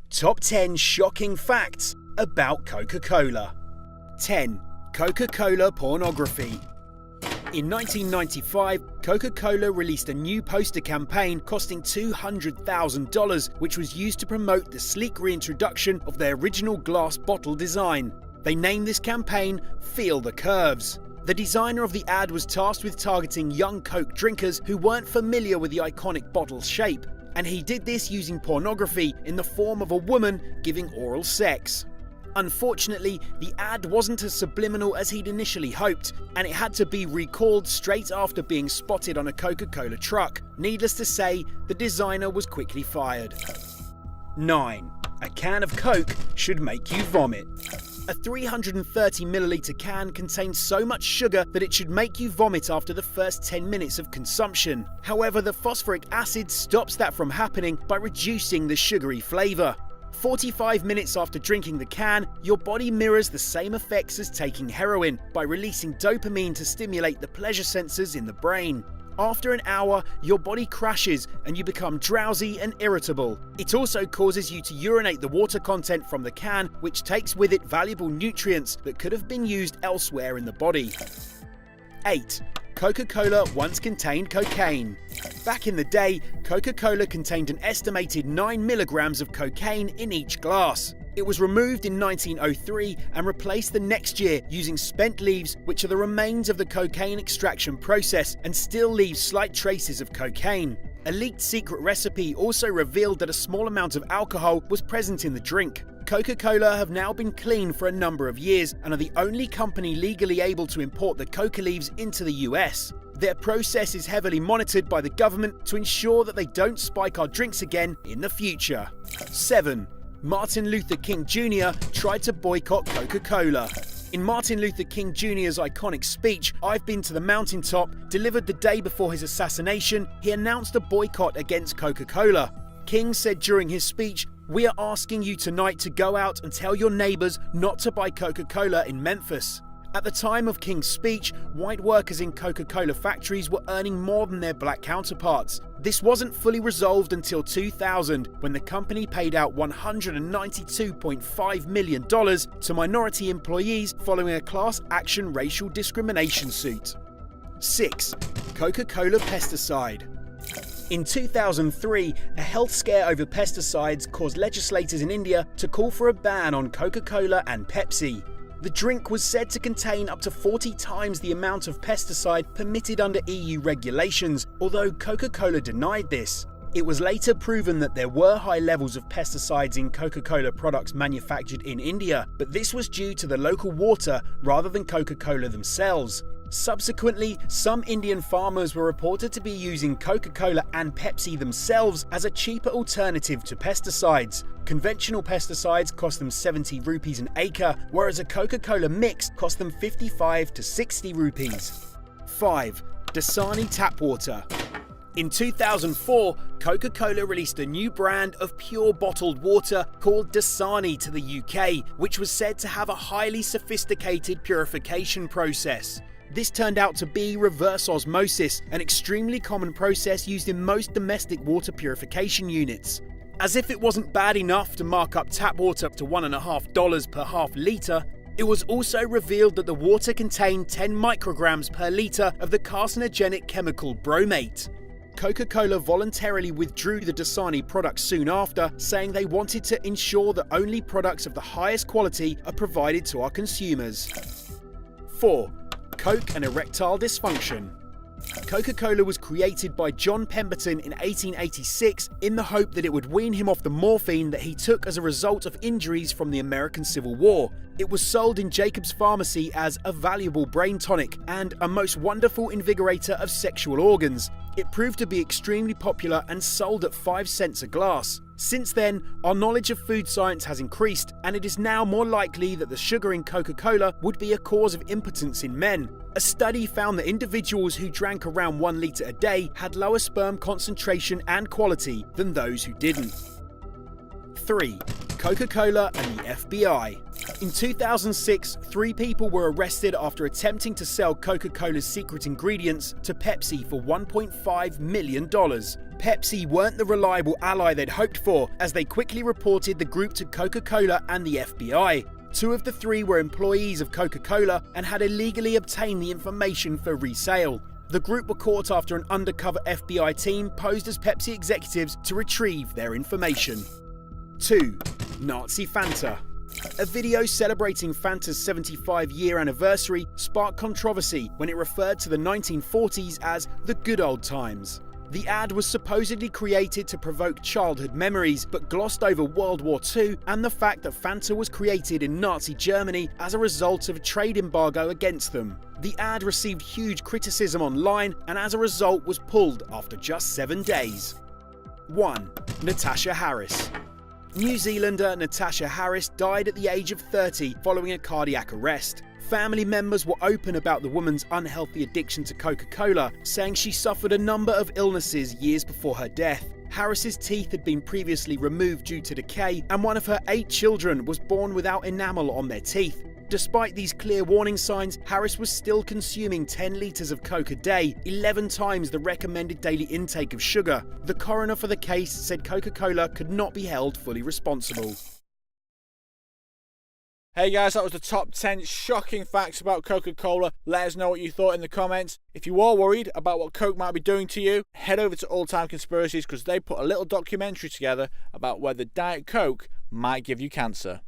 Top 10 shocking facts about Coca-Cola. 10. Coca-Cola pornography. In 1995, Coca-Cola released a new poster campaign costing $200,000, which was used to promote the sleek reintroduction of their original glass bottle design. They named this campaign Feel the Curves. The designer of the ad was tasked with targeting young Coke drinkers who weren't familiar with the iconic bottle's shape, and he did this using pornography in the form of a woman giving oral sex. Unfortunately, the ad wasn't as subliminal as he'd initially hoped, and it had to be recalled straight after being spotted on a Coca-Cola truck. Needless to say, the designer was quickly fired. 9. A can of Coke should make you vomit. A 330ml can contains so much sugar that it should make you vomit after the first 10 minutes of consumption. However, the phosphoric acid stops that from happening by reducing the sugary flavour. 45 minutes after drinking the can, your body mirrors the same effects as taking heroin by releasing dopamine to stimulate the pleasure sensors in the brain. After an hour, your body crashes and you become drowsy and irritable. It also causes you to urinate the water content from the can, which takes with it valuable nutrients that could have been used elsewhere in the body. 8. Coca-Cola once contained cocaine. Back in the day, Coca-Cola contained an estimated 9 milligrams of cocaine in each glass. It was removed in 1903 and replaced the next year using spent leaves, which are the remains of the cocaine extraction process and still leave slight traces of cocaine. A leaked secret recipe also revealed that a small amount of alcohol was present in the drink. Coca-Cola have now been clean for a number of years and are the only company legally able to import the coca leaves into the US. Their process is heavily monitored by the government to ensure that they don't spike our drinks again in the future. 7. Martin Luther King Jr. tried to boycott Coca-Cola. In Martin Luther King Jr.'s iconic speech, "I've been to the mountaintop," delivered the day before his assassination, he announced a boycott against Coca-Cola. King said during his speech, "We are asking you tonight to go out and tell your neighbors not to buy Coca-Cola in Memphis." At the time of King's speech, white workers in Coca-Cola factories were earning more than their black counterparts. This wasn't fully resolved until 2000, when the company paid out $192.5 million to minority employees following a class action racial discrimination suit. 6. Coca-Cola pesticide. In 2003, a health scare over pesticides caused legislators in India to call for a ban on Coca-Cola and Pepsi. The drink was said to contain up to 40 times the amount of pesticide permitted under EU regulations, although Coca-Cola denied this. It was later proven that there were high levels of pesticides in Coca-Cola products manufactured in India, but this was due to the local water rather than Coca-Cola themselves. Subsequently, some Indian farmers were reported to be using Coca-Cola and Pepsi themselves as a cheaper alternative to pesticides. Conventional pesticides cost them 70 rupees an acre, whereas a Coca-Cola mix cost them 55 to 60 rupees. 5. Dasani tap water. In 2004, Coca-Cola released a new brand of pure bottled water called Dasani to the UK, which was said to have a highly sophisticated purification process. This turned out to be reverse osmosis, an extremely common process used in most domestic water purification units. As if it wasn't bad enough to mark up tap water up to $1.50 per half litre, it was also revealed that the water contained 10 micrograms per litre of the carcinogenic chemical bromate. Coca-Cola voluntarily withdrew the Dasani product soon after, saying they wanted to ensure that only products of the highest quality are provided to our consumers. 4. Coke and erectile dysfunction. Coca-Cola was created by John Pemberton in 1886 in the hope that it would wean him off the morphine that he took as a result of injuries from the American Civil War. It was sold in Jacob's Pharmacy as a valuable brain tonic and a most wonderful invigorator of sexual organs. It proved to be extremely popular and sold at 5 cents a glass. Since then, our knowledge of food science has increased, and it is now more likely that the sugar in Coca-Cola would be a cause of impotence in men. A study found that individuals who drank around 1 litre a day had lower sperm concentration and quality than those who didn't. 3. Coca-Cola and the FBI. In 2006, 3 people were arrested after attempting to sell Coca-Cola's secret ingredients to Pepsi for $1.5 million. Pepsi weren't the reliable ally they'd hoped for, as they quickly reported the group to Coca-Cola and the FBI. 2 of the 3 were employees of Coca-Cola and had illegally obtained the information for resale. The group were caught after an undercover FBI team posed as Pepsi executives to retrieve their information. 2. Nazi Fanta. A video celebrating Fanta's 75-year anniversary sparked controversy when it referred to the 1940s as the good old times. The ad was supposedly created to provoke childhood memories, but glossed over World War II and the fact that Fanta was created in Nazi Germany as a result of a trade embargo against them. The ad received huge criticism online and as a result was pulled after just 7 days. 1. Natasha Harris. New Zealander Natasha Harris died at the age of 30 following a cardiac arrest. Family members were open about the woman's unhealthy addiction to Coca-Cola, saying she suffered a number of illnesses years before her death. Harris's teeth had been previously removed due to decay, and one of her 8 children was born without enamel on their teeth. Despite these clear warning signs, Harris was still consuming 10 litres of Coke a day, 11 times the recommended daily intake of sugar. The coroner for the case said Coca-Cola could not be held fully responsible. Hey guys, that was the top 10 shocking facts about Coca-Cola. Let us know what you thought in the comments. If you are worried about what Coke might be doing to you, head over to All Time Conspiracies because they put a little documentary together about whether Diet Coke might give you cancer.